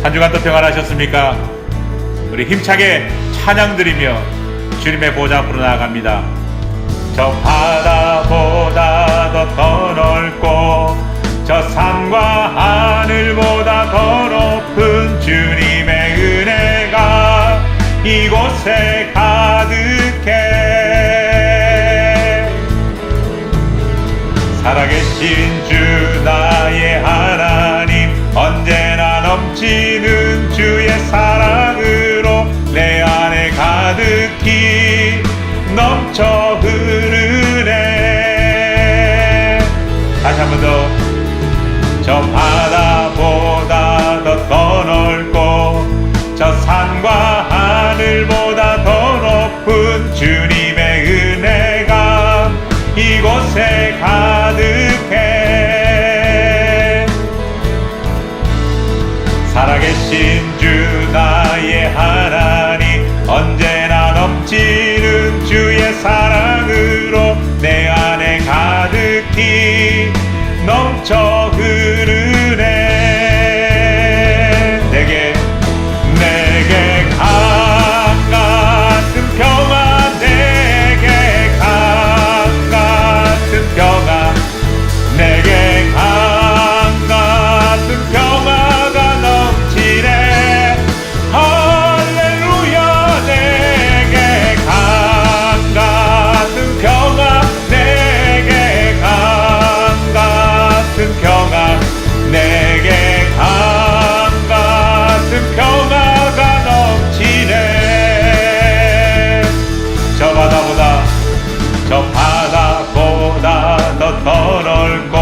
한 주간도 평안하셨습니까? 우리 힘차게 찬양 드리며 주님의 보좌 앞으로 나아갑니다. 저 바다보다 더 넓고 저 산과 하늘보다 더 높은 주님의 은혜가 이곳에 가득해. 살아계신 주 나의 하나님, 언제나 넘치는 주의 사랑으로 내 안에 가득히 넘쳐 흐르네. 다시 한 번 더. 저 바다보다 더 넓고 저 산과 하늘보다 더 높은 주님의 은혜가 이곳에 가득해. 살아계신 주 나의 하나님, 언제나 넘치는 주의 사랑으로 내 안에 가득히 넘쳐 흐르네. 내게 강 같은 평화, 내게 강 같은 평화, 내게 강 같은 평화가 넘치네. 할렐루야. 내게 강 같은 평화, 내게 강 같은 평화, 내게 강 같은 평화가 넘치네. 저 바다보다 더 넓고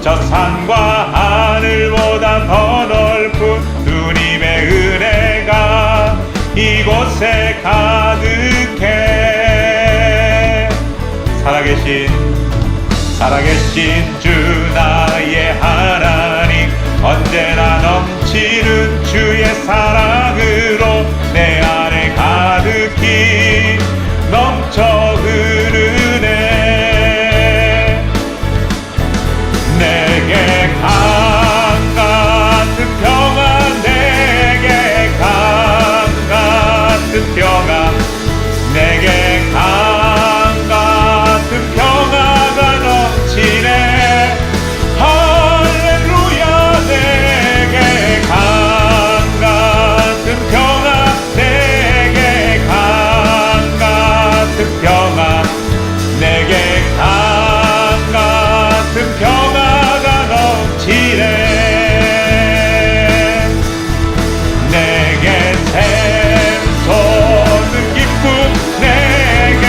저 산과 하늘보다 더 넓은 주님의 은혜가 이곳에 가득해. 살아계신 주 나의 하나님, 언제나 넘치는 주의 사랑으로 내 안에 가득히 넘쳐 흐르네. 내게 강 같은 평화, 내게 강 같은 평화, 내게 강 같은 평화가 넘치네. 할렐루야. 내게 강 같은 평화, 내게 강 같은 평화, 내게 강 같은 평화가 넘치네. 내게 샘솟는 기쁨, 내게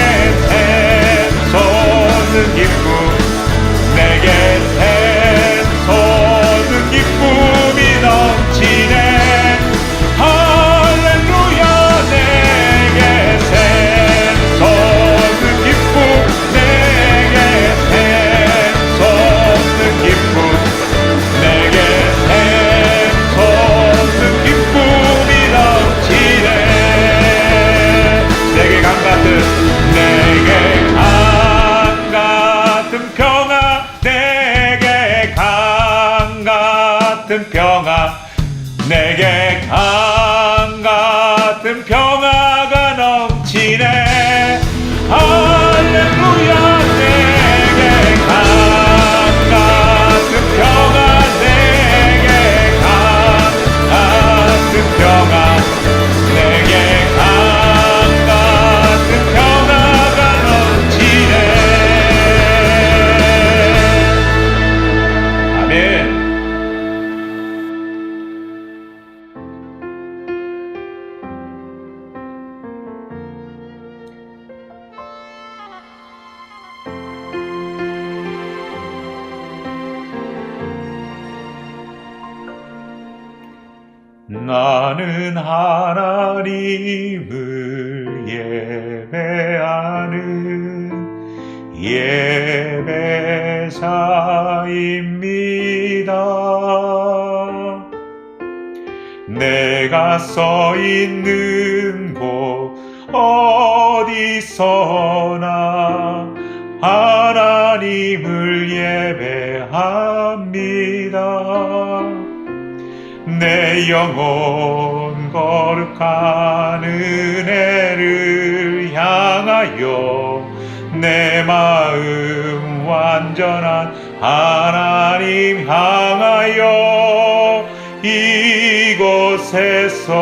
샘솟는 기쁨, 내게 샘솟는 기쁨이 넘치네. 할렐루야. 내게 샘솟는 기쁨, 내게 샘솟는 기쁨, 내게 샘솟는 기쁨이 넘치네. 내게 강 같은 평화, 내게 강 같은 평화, 내게 강 같은 평화가 넘치네. 할렐루야. 내게 강 같은 평화, 내게 강 같은 평화, 내게 강 같은 평화가 넘치네. 아멘. 나는 하나님을 예배하는 예배자입니다. 내가 서 있는 곳 어디서나 하나님을 예배합니다. 내 영혼 거룩한 은혜를 향하여 내 마음 완전한 하나님 향하여 이곳에서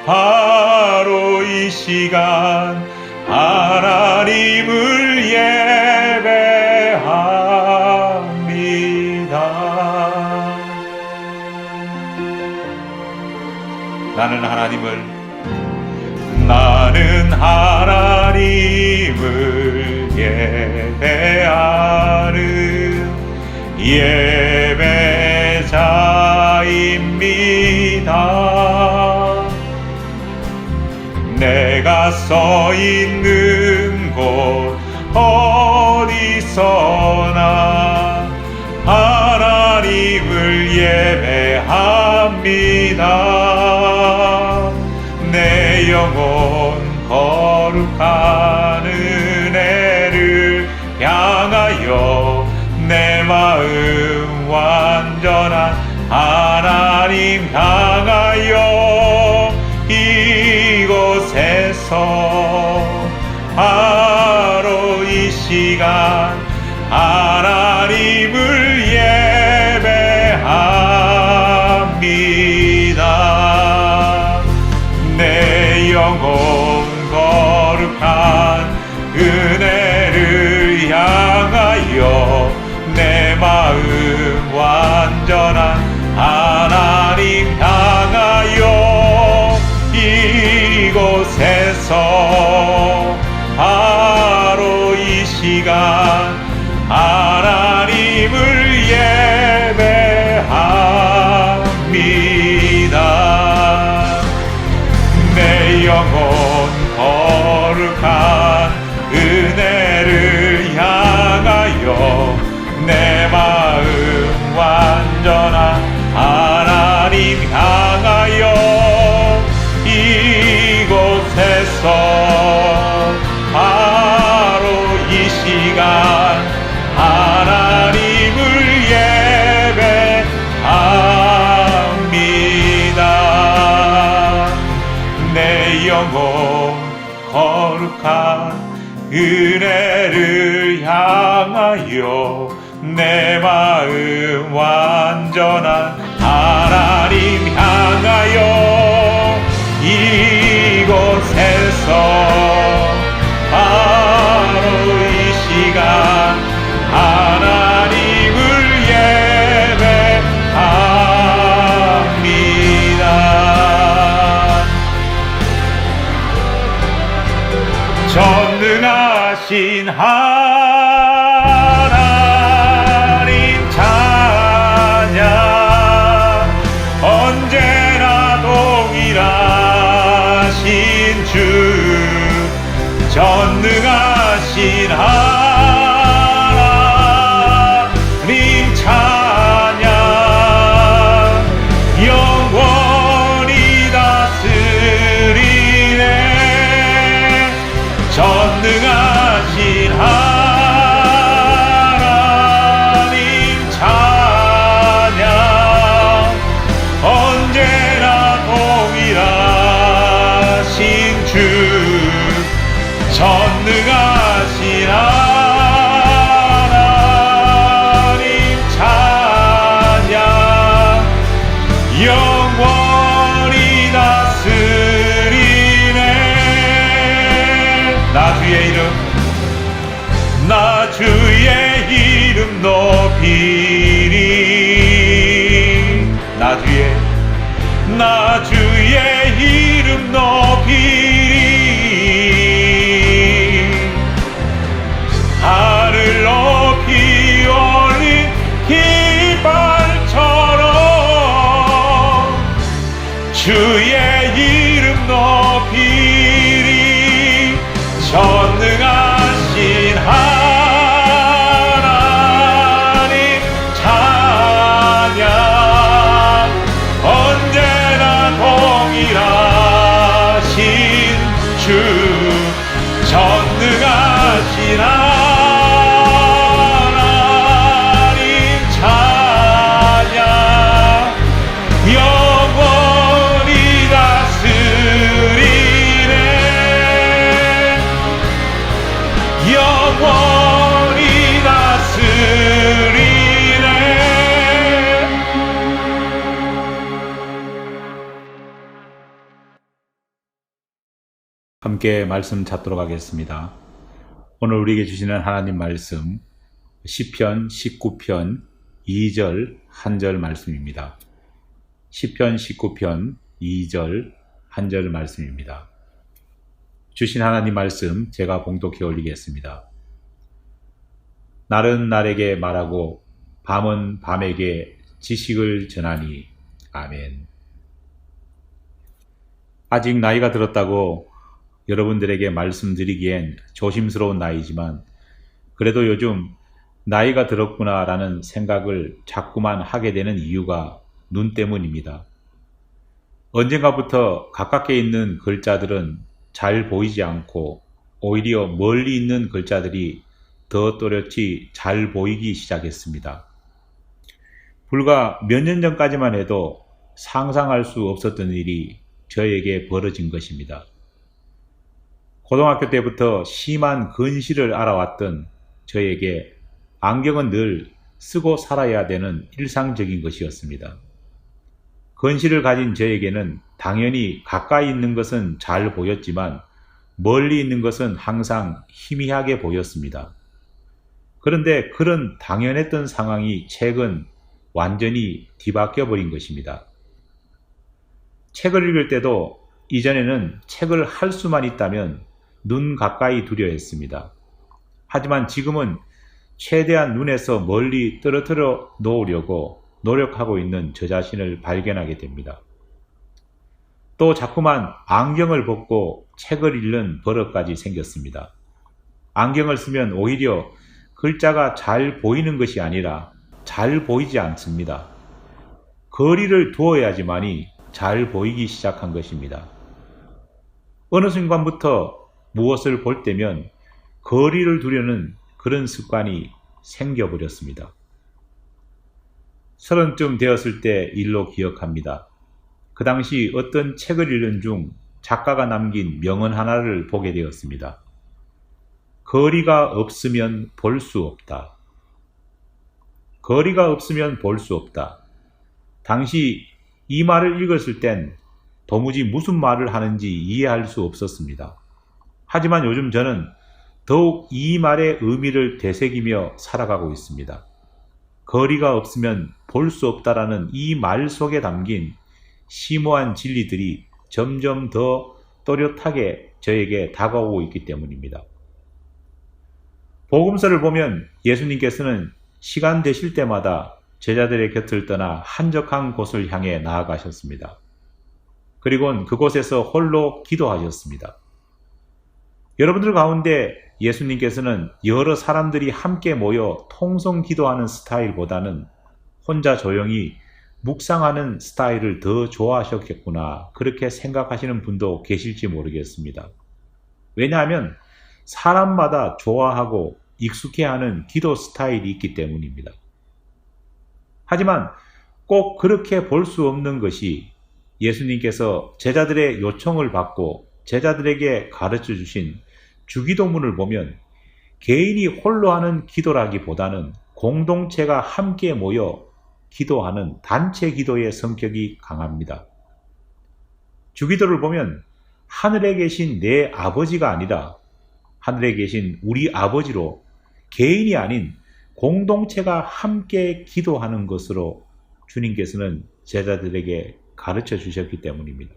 바로 이 시간 하나님을 예배합니다. 나는 하나님을 예배하는 예배자입니다. 내가 서 있는 곳 어디서나 하나님을 예배합니다. 내 영혼 거룩한 은혜를 향하여 내 마음 완전한 하나님 향하여 이곳에서 바로 이 시간 하나님을 예배합니다. 내 영혼 거룩한 은혜를 향하여 내 마음 완전한 하나님 향하여 이곳에서 바로 이 시간 하나님을 예배합니다. 내 영혼 거룩한 은혜를 향하여 내 마음 완전한 하나님 향하여 이곳에서 바로 이 시간 하나님을 예배합니다. 내 영혼 거룩한 은혜를 향하여 내 마음 완전한 하나님 향하여 이곳에서 바로 이 시간 하나님을 예배합니다. 전능하신 하나님 찬양 언제나 동일하신 주 전능하신 하나님 찬양 영원히 다스리네 전능하신 하나님 찬양 언제나 동일하신 주 전능하신 하나님 찬양 영원히 다스리네 나 주의 이름 높이리 나 주의 이름 높이리 하늘 높이 올린 깃발처럼 주의 이름 높이리 전능하신 하나님 찬양 언제나 동일하신 주 전능하신 하나님 함께 말씀 찾도록 하겠습니다. 오늘 우리에게 주시는 하나님 말씀 시편 19편 2절 1절 말씀입니다. 시편 19편 2절 1절 말씀입니다. 주신 하나님 말씀 제가 봉독해 올리겠습니다. 날은 날에게 말하고 밤은 밤에게 지식을 전하니. 아멘. 아직 나이가 들었다고 여러분들에게 말씀드리기엔 조심스러운 나이지만 그래도 요즘 나이가 들었구나 라는 생각을 자꾸만 하게 되는 이유가 눈 때문입니다. 언젠가부터 가깝게 있는 글자들은 잘 보이지 않고 오히려 멀리 있는 글자들이 더 또렷이 잘 보이기 시작했습니다. 불과 몇 년 전까지만 해도 상상할 수 없었던 일이 저에게 벌어진 것입니다. 고등학교 때부터 심한 근시를 알아왔던 저에게 안경은 늘 쓰고 살아야 되는 일상적인 것이었습니다. 근시를 가진 저에게는 당연히 가까이 있는 것은 잘 보였지만 멀리 있는 것은 항상 희미하게 보였습니다. 그런데 그런 당연했던 상황이 최근 완전히 뒤바뀌어 버린 것입니다. 책을 읽을 때도 이전에는 책을 할 수만 있다면 눈 가까이 두려 했습니다. 하지만 지금은 최대한 눈에서 멀리 떨어뜨려 놓으려고 노력하고 있는 저 자신을 발견하게 됩니다. 또 자꾸만 안경을 벗고 책을 읽는 버릇까지 생겼습니다. 안경을 쓰면 오히려 글자가 잘 보이는 것이 아니라 잘 보이지 않습니다. 거리를 두어야지만이 잘 보이기 시작한 것입니다. 어느 순간부터 무엇을 볼 때면 거리를 두려는 그런 습관이 생겨버렸습니다. 30쯤 되었을 때 일로 기억합니다. 그 당시 어떤 책을 읽는 중 작가가 남긴 명언 하나를 보게 되었습니다. 거리가 없으면 볼 수 없다. 거리가 없으면 볼 수 없다. 당시 이 말을 읽었을 땐 도무지 무슨 말을 하는지 이해할 수 없었습니다. 하지만 요즘 저는 더욱 이 말의 의미를 되새기며 살아가고 있습니다. 거리가 없으면 볼 수 없다라는 이 말 속에 담긴 심오한 진리들이 점점 더 또렷하게 저에게 다가오고 있기 때문입니다. 복음서를 보면 예수님께서는 시간 되실 때마다 제자들의 곁을 떠나 한적한 곳을 향해 나아가셨습니다. 그리고는 그곳에서 홀로 기도하셨습니다. 여러분들 가운데 예수님께서는 여러 사람들이 함께 모여 통성 기도하는 스타일보다는 혼자 조용히 묵상하는 스타일을 더 좋아하셨겠구나, 그렇게 생각하시는 분도 계실지 모르겠습니다. 왜냐하면 사람마다 좋아하고 익숙해하는 기도 스타일이 있기 때문입니다. 하지만 꼭 그렇게 볼 수 없는 것이 예수님께서 제자들의 요청을 받고 제자들에게 가르쳐 주신 주기도문을 보면 개인이 홀로 하는 기도라기보다는 공동체가 함께 모여 기도하는 단체 기도의 성격이 강합니다. 주기도를 보면 하늘에 계신 내 아버지가 아니라 하늘에 계신 우리 아버지로 개인이 아닌 공동체가 함께 기도하는 것으로 주님께서는 제자들에게 가르쳐 주셨기 때문입니다.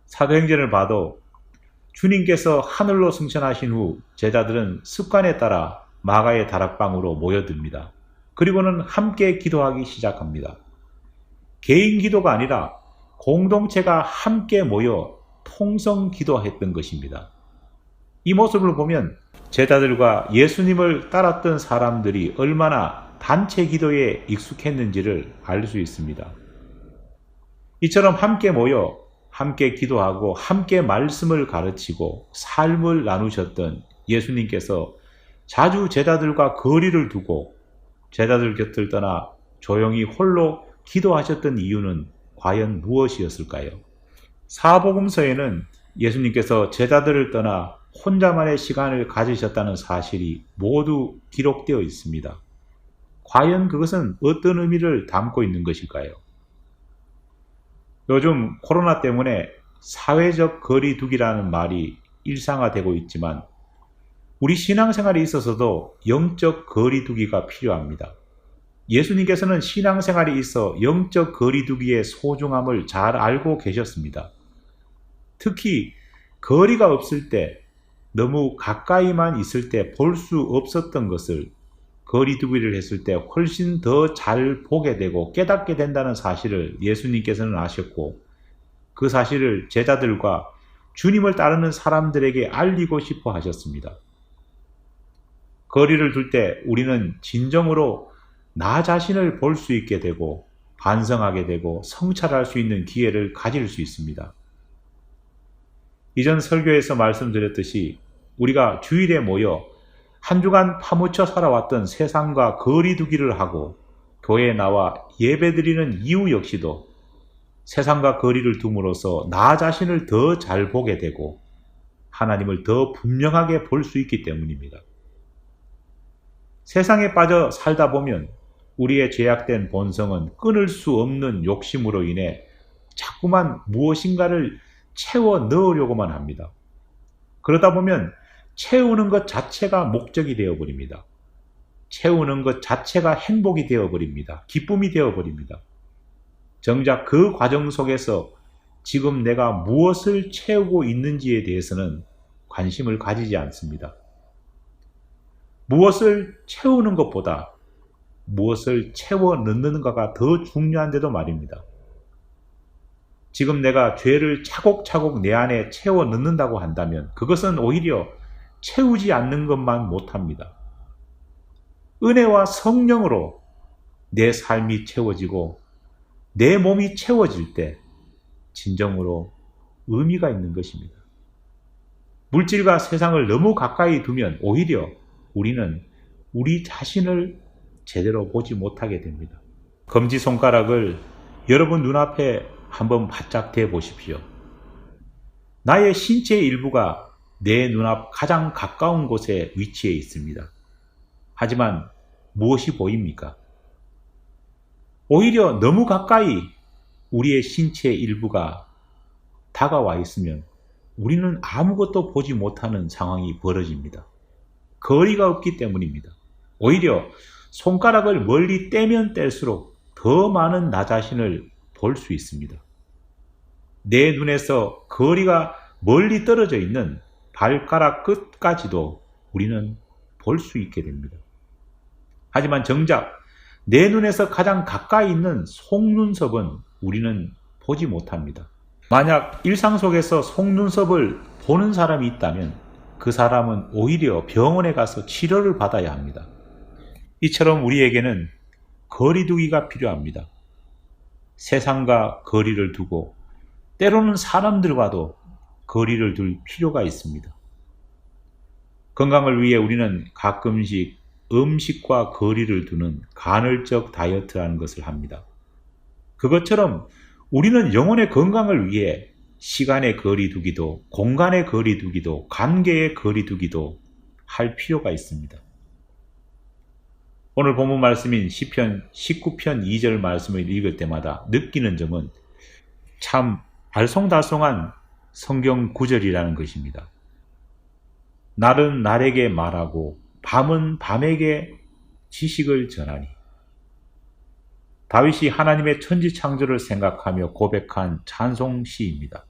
사도행전을 봐도 주님께서 하늘로 승천하신 후 제자들은 습관에 따라 마가의 다락방으로 모여듭니다. 그리고는 함께 기도하기 시작합니다. 개인 기도가 아니라 공동체가 함께 모여 통성 기도했던 것입니다. 이 모습을 보면 제자들과 예수님을 따랐던 사람들이 얼마나 단체 기도에 익숙했는지를 알 수 있습니다. 이처럼 함께 모여 함께 기도하고 함께 말씀을 가르치고 삶을 나누셨던 예수님께서 자주 제자들과 거리를 두고 제자들 곁을 떠나 조용히 홀로 기도하셨던 이유는 과연 무엇이었을까요? 사복음서에는 예수님께서 제자들을 떠나 혼자만의 시간을 가지셨다는 사실이 모두 기록되어 있습니다. 과연 그것은 어떤 의미를 담고 있는 것일까요? 요즘 코로나 때문에 사회적 거리두기라는 말이 일상화되고 있지만 우리 신앙생활에 있어서도 영적 거리두기가 필요합니다. 예수님께서는 신앙생활에 있어 영적 거리두기의 소중함을 잘 알고 계셨습니다. 특히 거리가 없을 때, 너무 가까이만 있을 때 볼 수 없었던 것을 거리두기를 했을 때 훨씬 더 잘 보게 되고 깨닫게 된다는 사실을 예수님께서는 아셨고, 그 사실을 제자들과 주님을 따르는 사람들에게 알리고 싶어 하셨습니다. 거리를 둘 때 우리는 진정으로 나 자신을 볼 수 있게 되고 반성하게 되고 성찰할 수 있는 기회를 가질 수 있습니다. 이전 설교에서 말씀드렸듯이 우리가 주일에 모여 한 주간 파묻혀 살아왔던 세상과 거리두기를 하고 교회에 나와 예배드리는 이유 역시도 세상과 거리를 둠으로써 나 자신을 더 잘 보게 되고 하나님을 더 분명하게 볼 수 있기 때문입니다. 세상에 빠져 살다 보면 우리의 죄악된 본성은 끊을 수 없는 욕심으로 인해 자꾸만 무엇인가를 채워 넣으려고만 합니다. 그러다 보면 채우는 것 자체가 목적이 되어버립니다. 채우는 것 자체가 행복이 되어버립니다. 기쁨이 되어버립니다. 정작 그 과정 속에서 지금 내가 무엇을 채우고 있는지에 대해서는 관심을 가지지 않습니다. 무엇을 채우는 것보다 무엇을 채워 넣는가가 더 중요한데도 말입니다. 지금 내가 죄를 차곡차곡 내 안에 채워 넣는다고 한다면 그것은 오히려 채우지 않는 것만 못합니다. 은혜와 성령으로 내 삶이 채워지고 내 몸이 채워질 때 진정으로 의미가 있는 것입니다. 물질과 세상을 너무 가까이 두면 오히려 우리는 우리 자신을 제대로 보지 못하게 됩니다. 검지손가락을 여러분 눈앞에 한번 바짝 대 보십시오. 나의 신체의 일부가 내 눈앞 가장 가까운 곳에 위치해 있습니다. 하지만 무엇이 보입니까? 오히려 너무 가까이 우리의 신체의 일부가 다가와 있으면 우리는 아무것도 보지 못하는 상황이 벌어집니다. 거리가 없기 때문입니다. 오히려 손가락을 멀리 떼면 뗄수록 더 많은 나 자신을 볼 수 있습니다. 내 눈에서 거리가 멀리 떨어져 있는 발가락 끝까지도 우리는 볼 수 있게 됩니다. 하지만 정작 내 눈에서 가장 가까이 있는 속눈썹은 우리는 보지 못합니다. 만약 일상 속에서 속눈썹을 보는 사람이 있다면 그 사람은 오히려 병원에 가서 치료를 받아야 합니다. 이처럼 우리에게는 거리두기가 필요합니다. 세상과 거리를 두고 때로는 사람들과도 거리를 둘 필요가 있습니다. 건강을 위해 우리는 가끔씩 음식과 거리를 두는 간헐적 다이어트라는 것을 합니다. 그것처럼 우리는 영혼의 건강을 위해 시간의 거리두기도, 공간의 거리두기도, 관계의 거리두기도 할 필요가 있습니다. 오늘 본문 말씀인 시편 19편 2절 말씀을 읽을 때마다 느끼는 점은 참 알쏭달쏭한 성경 구절이라는 것입니다. 날은 날에게 말하고 밤은 밤에게 지식을 전하니. 다윗이 하나님의 천지창조를 생각하며 고백한 찬송시입니다.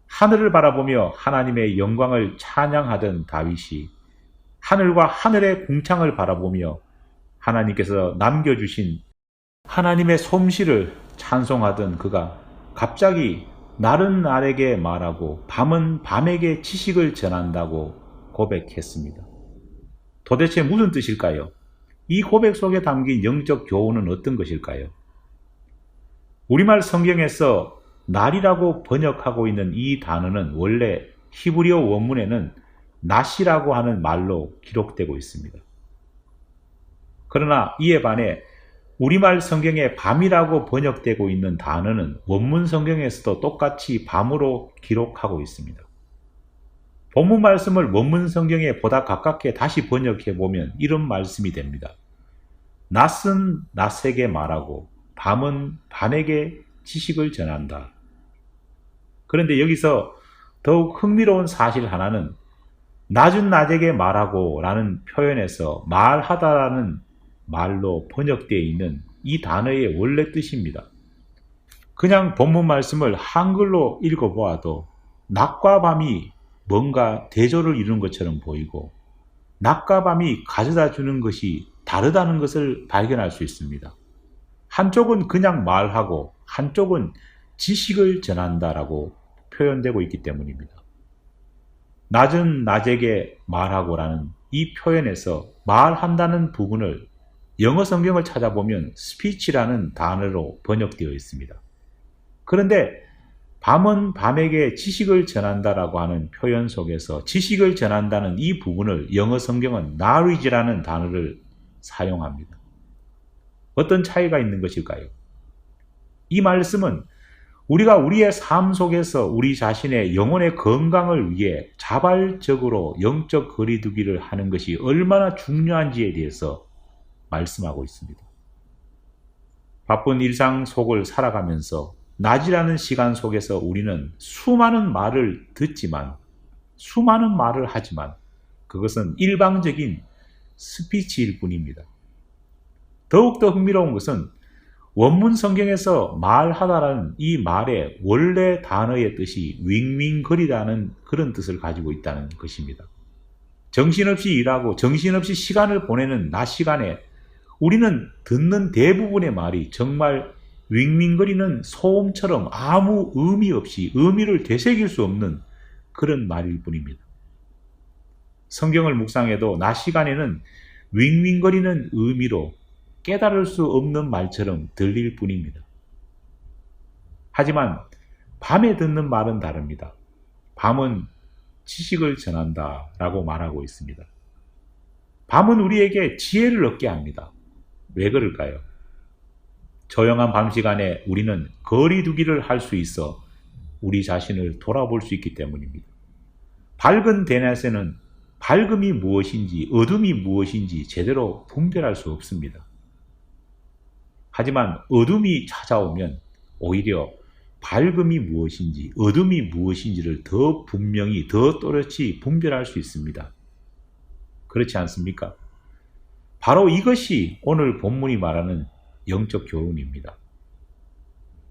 하늘을 바라보며 하나님의 영광을 찬양하던 다윗이 하늘과 하늘의 궁창을 바라보며 하나님께서 남겨주신 하나님의 솜씨를 찬송하던 그가 갑자기 날은 날에게 말하고 밤은 밤에게 지식을 전한다고 고백했습니다. 도대체 무슨 뜻일까요? 이 고백 속에 담긴 영적 교훈은 어떤 것일까요? 우리말 성경에서 날이라고 번역하고 있는 이 단어는 원래 히브리어 원문에는 낮이라고 하는 말로 기록되고 있습니다. 그러나 이에 반해 우리말 성경에 밤이라고 번역되고 있는 단어는 원문 성경에서도 똑같이 밤으로 기록하고 있습니다. 본문 말씀을 원문 성경에 보다 가깝게 다시 번역해 보면 이런 말씀이 됩니다. 낮은 낮에게 말하고 밤은 밤에게 지식을 전한다. 그런데 여기서 더욱 흥미로운 사실 하나는 낮은 낮에게 말하고 라는 표현에서 말하다라는 말로 번역되어 있는 이 단어의 원래 뜻입니다. 그냥 본문 말씀을 한글로 읽어보아도 낮과 밤이 뭔가 대조를 이루는 것처럼 보이고 낮과 밤이 가져다 주는 것이 다르다는 것을 발견할 수 있습니다. 한쪽은 그냥 말하고 한쪽은 지식을 전한다라고 표현되고 있기 때문입니다. 낮은 낮에게 말하고라는 이 표현에서 말한다는 부분을 영어 성경을 찾아보면 speech라는 단어로 번역되어 있습니다. 그런데 밤은 밤에게 지식을 전한다라고 하는 표현 속에서 지식을 전한다는 이 부분을 영어 성경은 knowledge라는 단어를 사용합니다. 어떤 차이가 있는 것일까요? 이 말씀은 우리가 우리의 삶 속에서 우리 자신의 영혼의 건강을 위해 자발적으로 영적 거리두기를 하는 것이 얼마나 중요한지에 대해서 말씀하고 있습니다. 바쁜 일상 속을 살아가면서 낮이라는 시간 속에서 우리는 수많은 말을 듣지만, 수많은 말을 하지만 그것은 일방적인 스피치일 뿐입니다. 더욱더 흥미로운 것은 원문 성경에서 말하다라는 이 말의 원래 단어의 뜻이 윙윙거리다는 그런 뜻을 가지고 있다는 것입니다. 정신없이 일하고 정신없이 시간을 보내는 낮 시간에 우리는 듣는 대부분의 말이 정말 윙윙거리는 소음처럼 아무 의미 없이 의미를 되새길 수 없는 그런 말일 뿐입니다. 성경을 묵상해도 낮 시간에는 윙윙거리는 의미로 깨달을 수 없는 말처럼 들릴 뿐입니다. 하지만 밤에 듣는 말은 다릅니다. 밤은 지식을 전한다 라고 말하고 있습니다. 밤은 우리에게 지혜를 얻게 합니다. 왜 그럴까요? 조용한 밤 시간에 우리는 거리두기를 할 수 있어 우리 자신을 돌아볼 수 있기 때문입니다. 밝은 대낮에는 밝음이 무엇인지 어둠이 무엇인지 제대로 분별할 수 없습니다. 하지만 어둠이 찾아오면 오히려 밝음이 무엇인지 어둠이 무엇인지를 더 분명히 더 또렷이 분별할 수 있습니다. 그렇지 않습니까? 바로 이것이 오늘 본문이 말하는 영적 교훈입니다.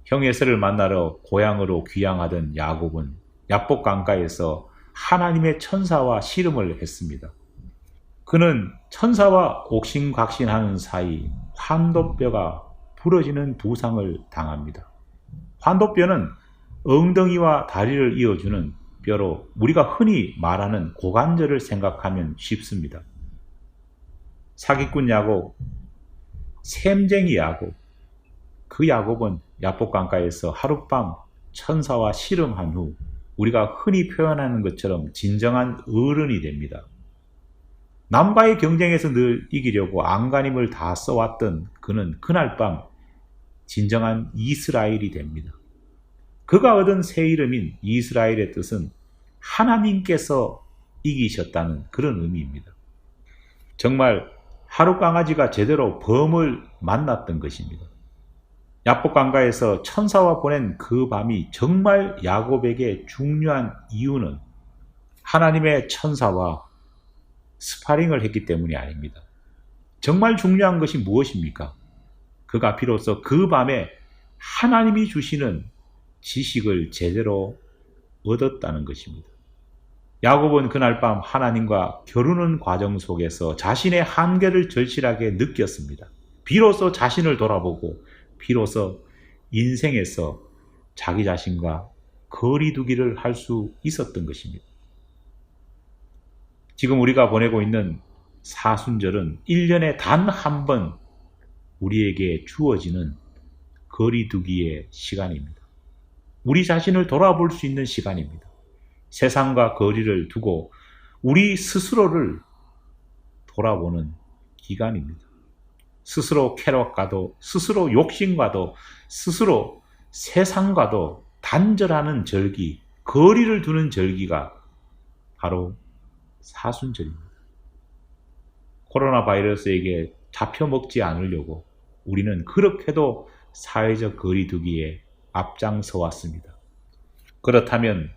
형 에서를 만나러 고향으로 귀향하던 야곱은 야복 강가에서 하나님의 천사와 씨름을 했습니다. 그는 천사와 옥신각신하는 사이 환도뼈가 부러지는 부상을 당합니다. 환도뼈는 엉덩이와 다리를 이어주는 뼈로 우리가 흔히 말하는 고관절을 생각하면 쉽습니다. 사기꾼 야곱, 샘쟁이 야곱, 그 야곱은 야복강가에서 하룻밤 천사와 씨름한 후 우리가 흔히 표현하는 것처럼 진정한 어른이 됩니다. 남과의 경쟁에서 늘 이기려고 안간힘을 다 써왔던 그는 그날 밤 진정한 이스라엘이 됩니다. 그가 얻은 새 이름인 이스라엘의 뜻은 하나님께서 이기셨다는 그런 의미입니다. 정말 하루 강아지가 제대로 범을 만났던 것입니다. 야복강가에서 천사와 보낸 그 밤이 정말 야곱에게 중요한 이유는 하나님의 천사와 스파링을 했기 때문이 아닙니다. 정말 중요한 것이 무엇입니까? 그가 비로소 그 밤에 하나님이 주시는 지식을 제대로 얻었다는 것입니다. 야곱은 그날 밤 하나님과 겨루는 과정 속에서 자신의 한계를 절실하게 느꼈습니다. 비로소 자신을 돌아보고 비로소 인생에서 자기 자신과 거리두기를 할 수 있었던 것입니다. 지금 우리가 보내고 있는 사순절은 1년에 단 한 번 우리에게 주어지는 거리두기의 시간입니다. 우리 자신을 돌아볼 수 있는 시간입니다. 세상과 거리를 두고 우리 스스로를 돌아보는 기간입니다. 스스로 쾌락과도 스스로 욕심과도 스스로 세상과도 단절하는 절기, 거리를 두는 절기가 바로 사순절입니다. 코로나 바이러스에게 잡혀먹지 않으려고 우리는 그렇게도 사회적 거리두기에 앞장서 왔습니다. 그렇다면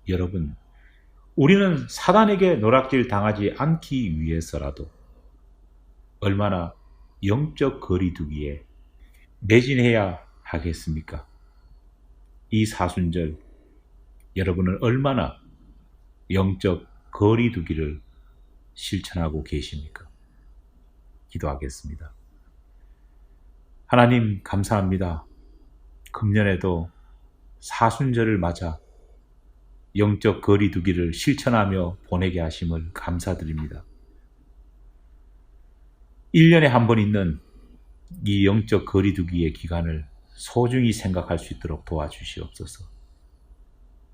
여러분, 우리는 사단에게 노략질 당하지 않기 위해서라도 얼마나 영적 거리두기에 매진해야 하겠습니까? 이 사순절, 여러분은 얼마나 영적 거리두기를 실천하고 계십니까? 기도하겠습니다. 하나님 감사합니다. 금년에도 사순절을 맞아 영적 거리두기를 실천하며 보내게 하심을 감사드립니다. 1년에 한 번 있는 이 영적 거리두기의 기간을 소중히 생각할 수 있도록 도와주시옵소서.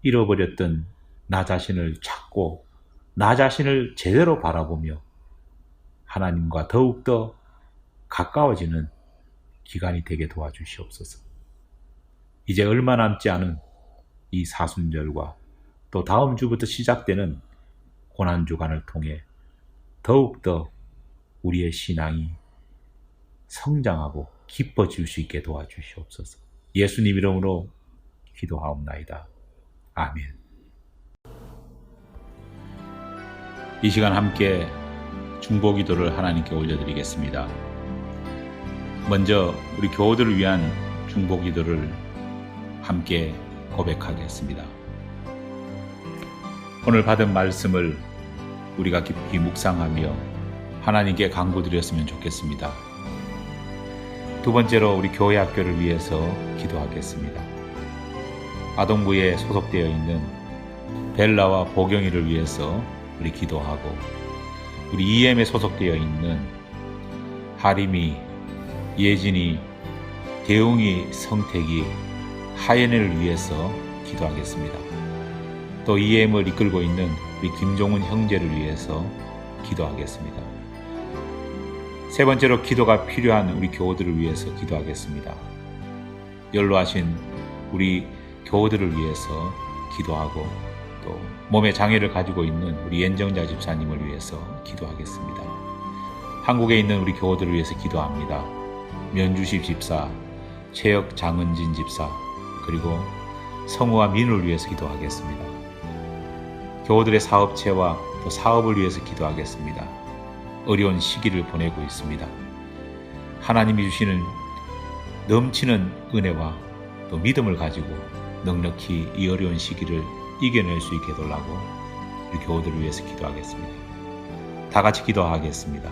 잃어버렸던 나 자신을 찾고 나 자신을 제대로 바라보며 하나님과 더욱더 가까워지는 기간이 되게 도와주시옵소서. 이제 얼마 남지 않은 이 사순절과 또 다음 주부터 시작되는 고난주간을 통해 더욱더 우리의 신앙이 성장하고 깊어질 수 있게 도와주시옵소서. 예수님 이름으로 기도하옵나이다. 아멘. 이 시간 함께 중보기도를 하나님께 올려드리겠습니다. 먼저 우리 교우들을 위한 중보기도를 함께 고백하겠습니다. 오늘 받은 말씀을 우리가 깊이 묵상하며 하나님께 간구드렸으면 좋겠습니다. 두 번째로 우리 교회 학교를 위해서 기도하겠습니다. 아동부에 소속되어 있는 벨라와 보경이를 위해서 우리 기도하고, 우리 EM에 소속되어 있는 하림이, 예진이, 대웅이, 성택이, 하연을 위해서 기도하겠습니다. 또 EM을 이끌고 있는 우리 김종훈 형제를 위해서 기도하겠습니다. 세 번째로 기도가 필요한 우리 교우들을 위해서 기도하겠습니다. 연로하신 우리 교우들을 위해서 기도하고, 또 몸에 장애를 가지고 있는 우리 연정자 집사님을 위해서 기도하겠습니다. 한국에 있는 우리 교우들을 위해서 기도합니다. 면주십 집사, 최혁 장은진 집사, 그리고 성우와 민우를 위해서 기도하겠습니다. 교우들의 사업체와 또 사업을 위해서 기도하겠습니다. 어려운 시기를 보내고 있습니다. 하나님이 주시는 넘치는 은혜와 또 믿음을 가지고 넉넉히 이 어려운 시기를 이겨낼 수 있게 해달라고 우리 교우들을 위해서 기도하겠습니다. 다 같이 기도하겠습니다.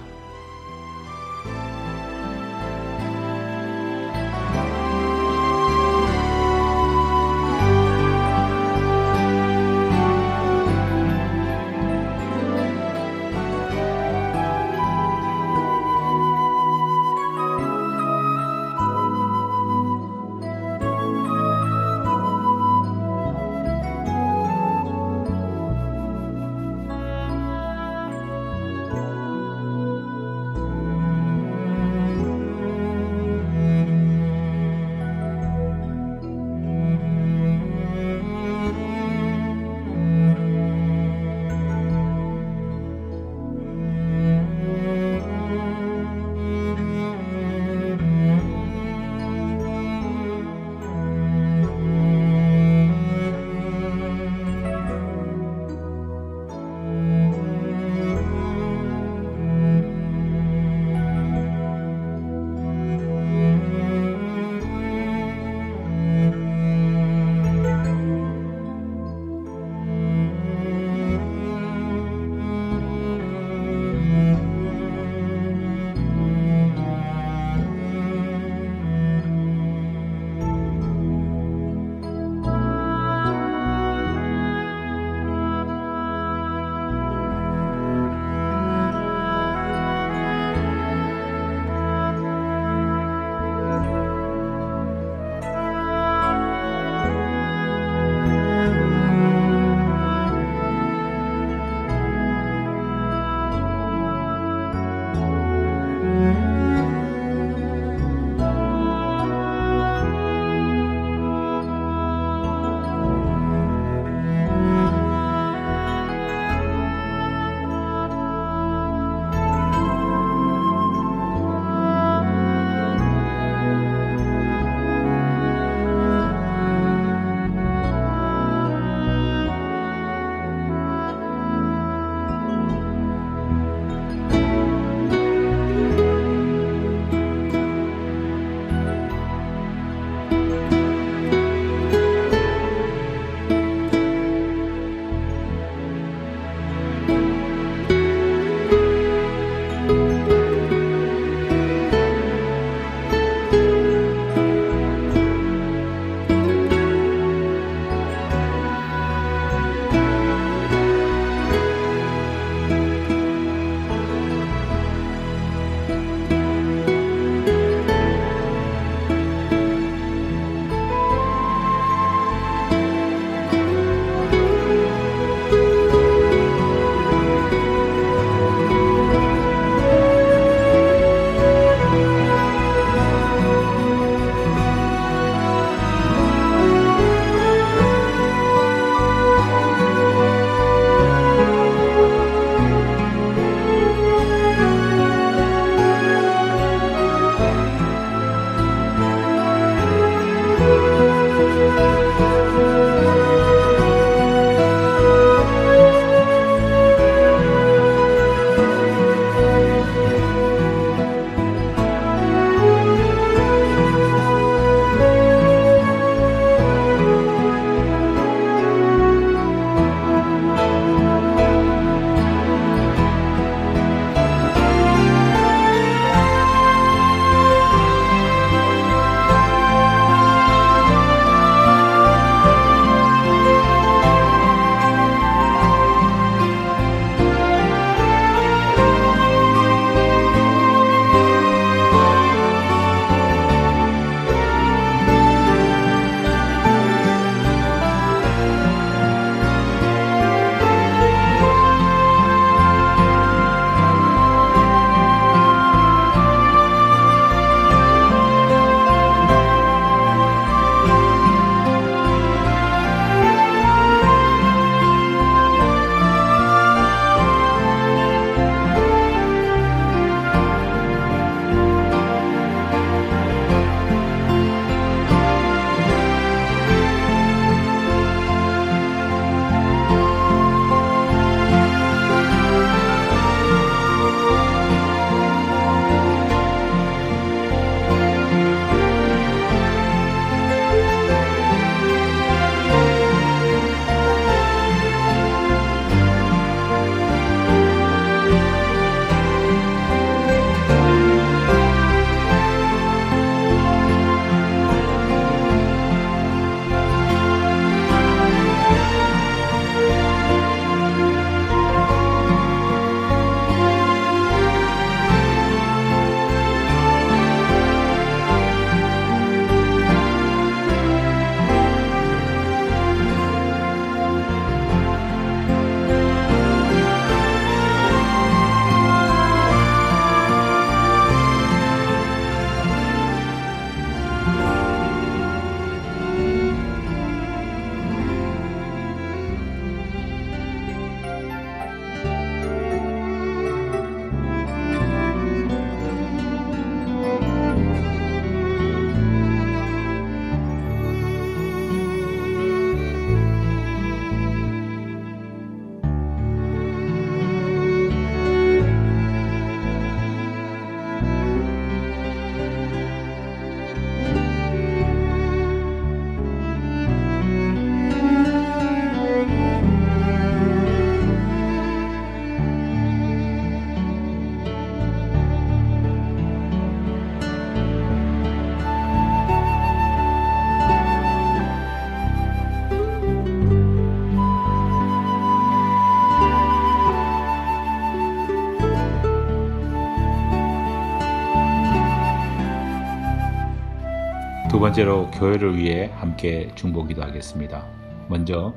두 번째로 교회를 위해 함께 중보 기도하겠습니다. 먼저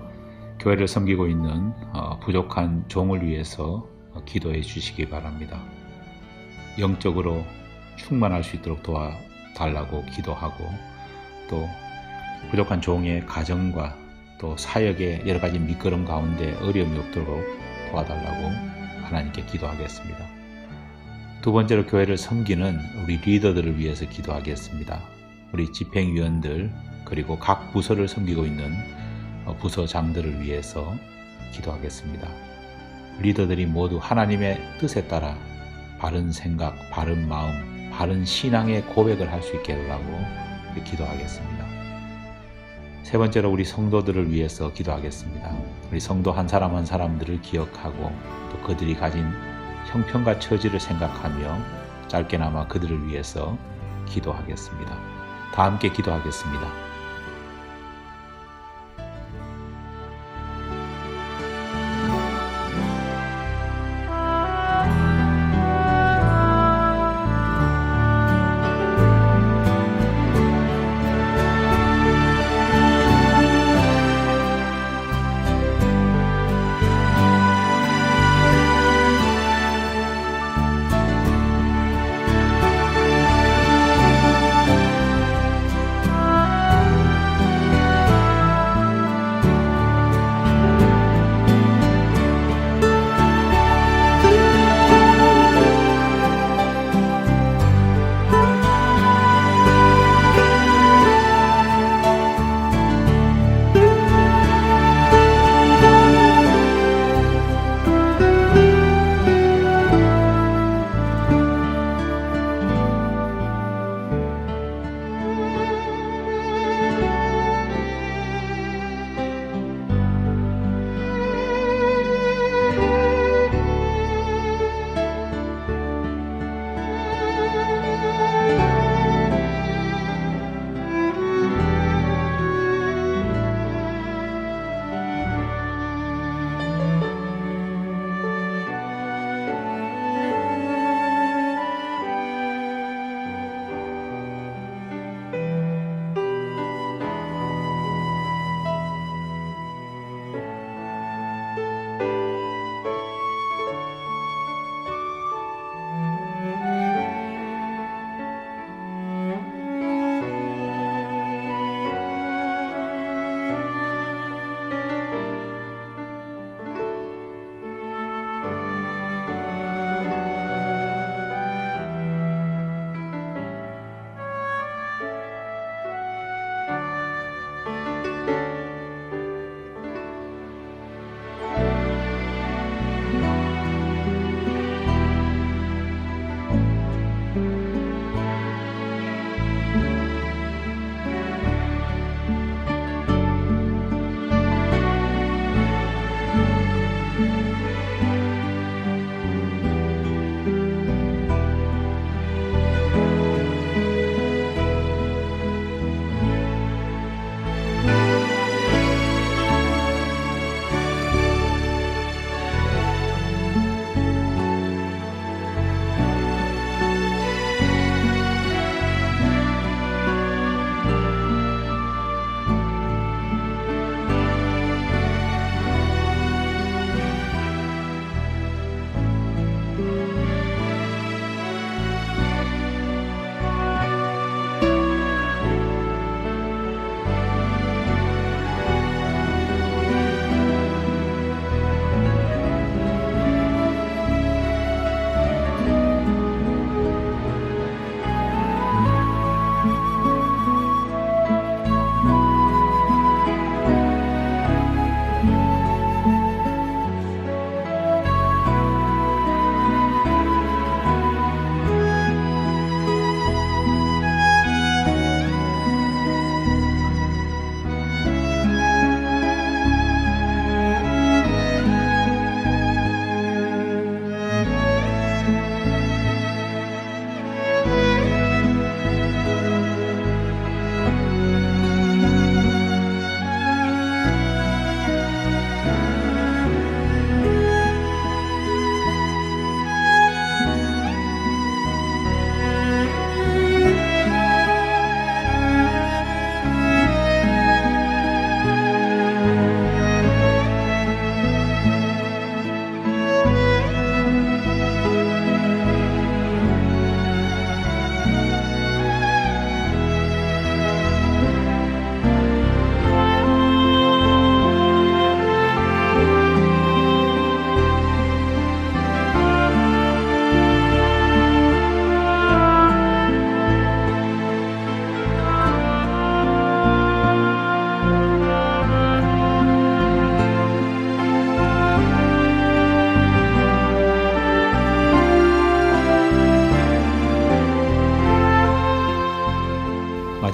교회를 섬기고 있는 부족한 종을 위해서 기도해 주시기 바랍니다. 영적으로 충만할 수 있도록 도와달라고 기도하고, 또 부족한 종의 가정과 또 사역의 여러 가지 미끄럼 가운데 어려움이 없도록 도와달라고 하나님께 기도하겠습니다. 두 번째로 교회를 섬기는 우리 리더들을 위해서 기도하겠습니다. 우리 집행위원들, 그리고 각 부서를 섬기고 있는 부서장들을 위해서 기도하겠습니다. 리더들이 모두 하나님의 뜻에 따라 바른 생각, 바른 마음, 바른 신앙의 고백을 할 수 있게 해달라고 기도하겠습니다. 세 번째로 우리 성도들을 위해서 기도하겠습니다. 우리 성도 한 사람 한 사람들을 기억하고, 또 그들이 가진 형편과 처지를 생각하며 짧게나마 그들을 위해서 기도하겠습니다. 다 함께 기도하겠습니다.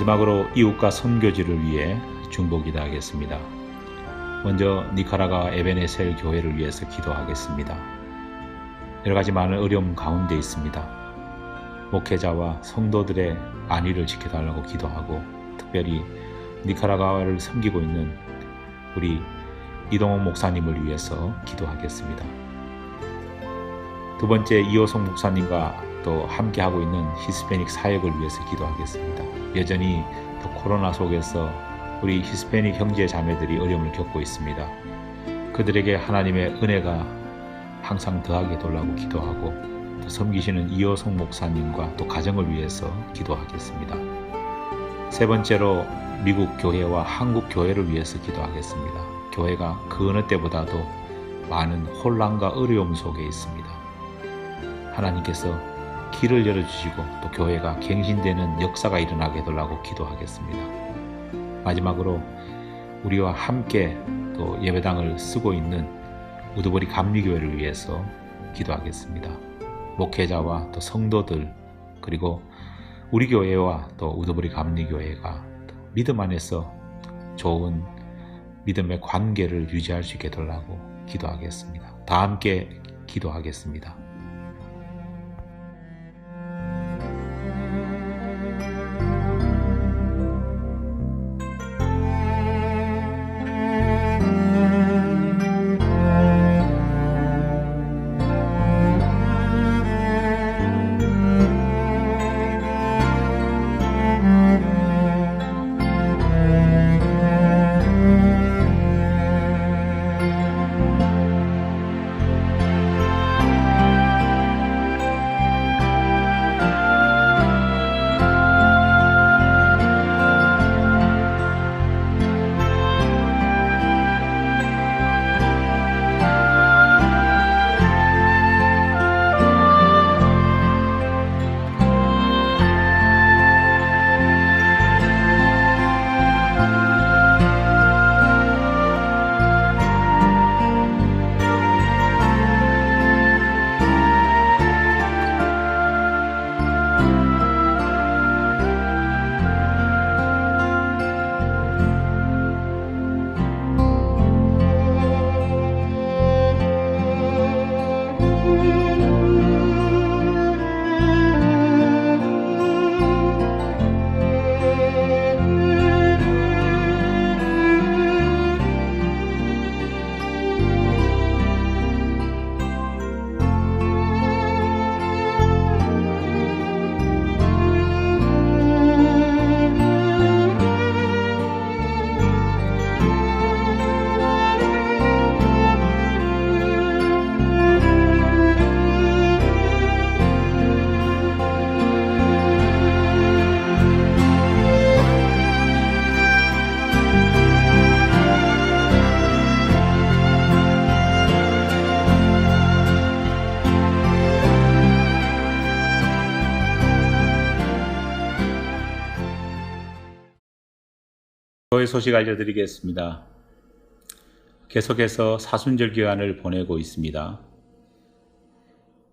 마지막으로 이웃과 선교지를 위해 중보 기도하겠습니다. 먼저 니카라과 에베네셀 교회를 위해서 기도하겠습니다. 여러 가지 많은 어려움 가운데 있습니다. 목회자와 성도들의 안위를 지켜달라고 기도하고, 특별히 니카라과를 섬기고 있는 우리 이동원 목사님을 위해서 기도하겠습니다. 두 번째, 이호성 목사님과 또 함께하고 있는 히스패닉 사역을 위해서 기도하겠습니다. 여전히 또 코로나 속에서 우리 히스패닉 형제 자매들이 어려움을 겪고 있습니다. 그들에게 하나님의 은혜가 항상 더하게 달라고 기도하고, 또 섬기시는 이호성 목사님과 또 가정을 위해서 기도하겠습니다. 세 번째로 미국 교회와 한국 교회를 위해서 기도하겠습니다. 교회가 그 어느 때보다도 많은 혼란과 어려움 속에 있습니다. 하나님께서 길을 열어주시고 또 교회가 갱신되는 역사가 일어나게 해달라고 기도하겠습니다. 마지막으로 우리와 함께 또 예배당을 쓰고 있는 우두머리 감리교회를 위해서 기도하겠습니다. 목회자와 또 성도들, 그리고 우리 교회와 또 우두머리 감리교회가 믿음 안에서 좋은 믿음의 관계를 유지할 수 있게 해달라고 기도하겠습니다. 다 함께 기도하겠습니다. 교회 소식 알려드리겠습니다. 계속해서 사순절 기간을 보내고 있습니다.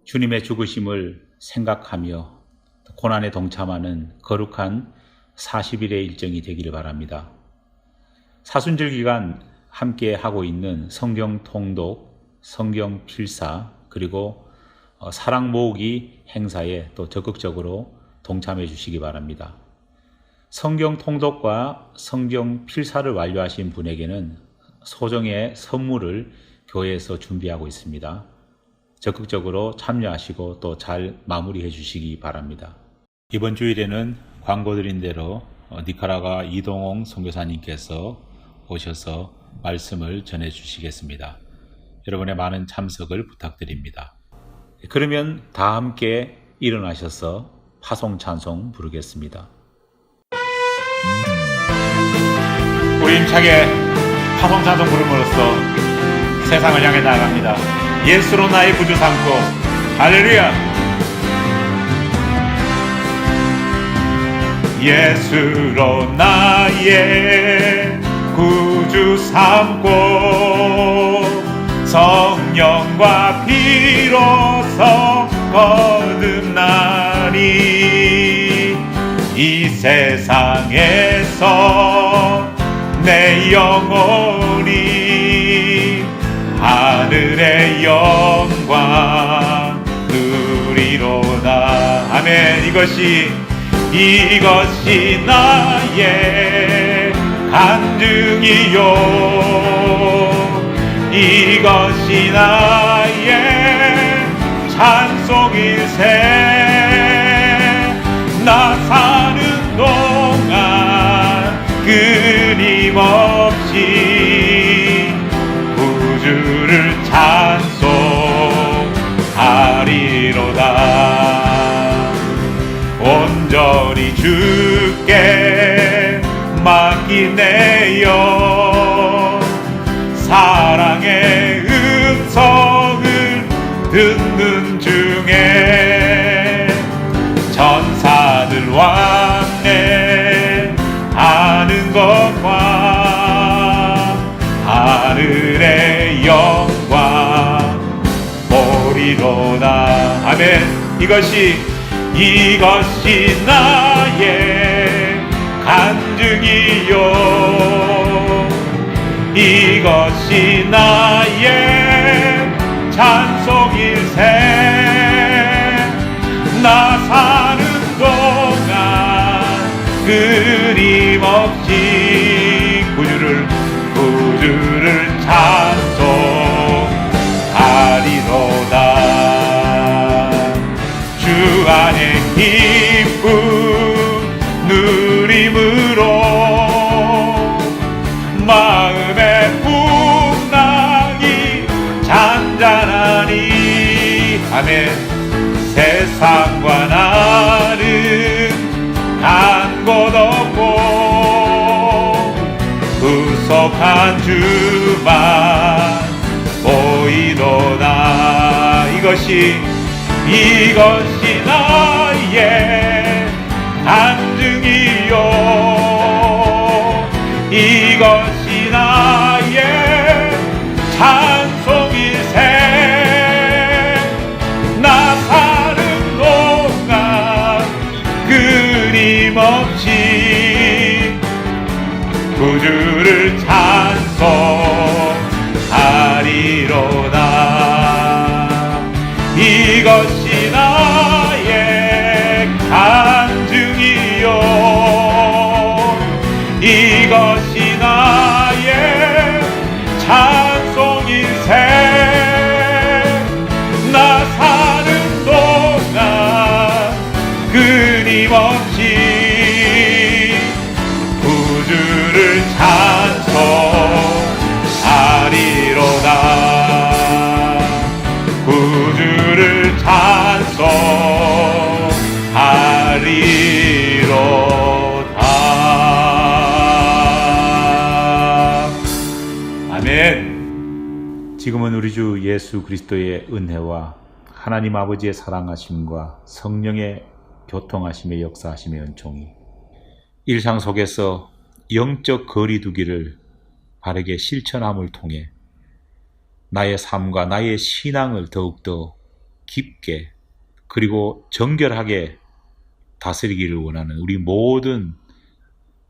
주님의 죽으심을 생각하며 고난에 동참하는 거룩한 40일의 일정이 되기를 바랍니다. 사순절 기간 함께 하고 있는 성경 통독, 성경 필사, 그리고 사랑 모으기 행사에 또 적극적으로 동참해 주시기 바랍니다. 성경 통독과 성경 필사를 완료하신 분에게는 소정의 선물을 교회에서 준비하고 있습니다. 적극적으로 참여하시고 또 잘 마무리해 주시기 바랍니다. 이번 주일에는 광고 드린 대로 니카라과 이동홍 선교사님께서 오셔서 말씀을 전해 주시겠습니다. 여러분의 많은 참석을 부탁드립니다. 그러면 다 함께 일어나셔서 파송 찬송 부르겠습니다. 우리 힘차게 파송 찬송 부름으로써 세상을 향해 나아갑니다. 예수로 나의 구주 삼고 할렐루야. 예수로 나의 구주 삼고 성령과 피로서 거듭나니 이 세상에서 내 영혼이 하늘의 영광 누리로다. 아멘. 이것이 나의 간증이요, 이것이 나의 찬송일세. 나 사는 동안 끊임없이 구주를 찬송하리로다. 온전히 주께 맡기네요. 사랑의 음성을 듣는 중에 전사들 왕래 하는 것과 하늘의 영광 보리로다. 아멘. 이것이 나의 간증이요, 이것이 나의 찬송일세. 나 사는 동안 끊임없이 구주를 찬송하리로다. 주 안에 기쁨 누림으로 마음의 풍랑이 잔잔하니. 아멘. 세상과 나는 간 곳 없고 구속한 주만 보이도다. 이것이 나의 간증이요, 이것이 나의 찬송일세. 나 사는 동안 끊임없이 구주를 찬송하리로다. 이것이 나의 간증이요, 이것이 나의 찬송일세. 나 사는 동안 끊임없이 구주를 찬송하리로다. 구주를 찬송하리로다. 아멘. 지금은 우리 주 예수 그리스도의 은혜와 하나님 아버지의 사랑하심과 성령의 교통하심의 역사하심의 은총이 일상 속에서 영적 거리두기를 바르게 실천함을 통해 나의 삶과 나의 신앙을 더욱더 깊게 그리고 정결하게 다스리기를 원하는 우리 모든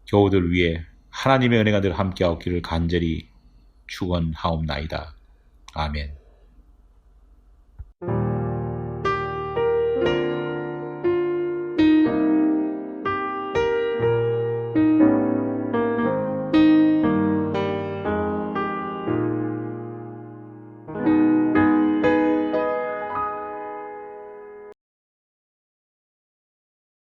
교우들 위해 하나님의 은혜가 늘 함께하옵기를 간절히 축원하옵나이다. 아멘.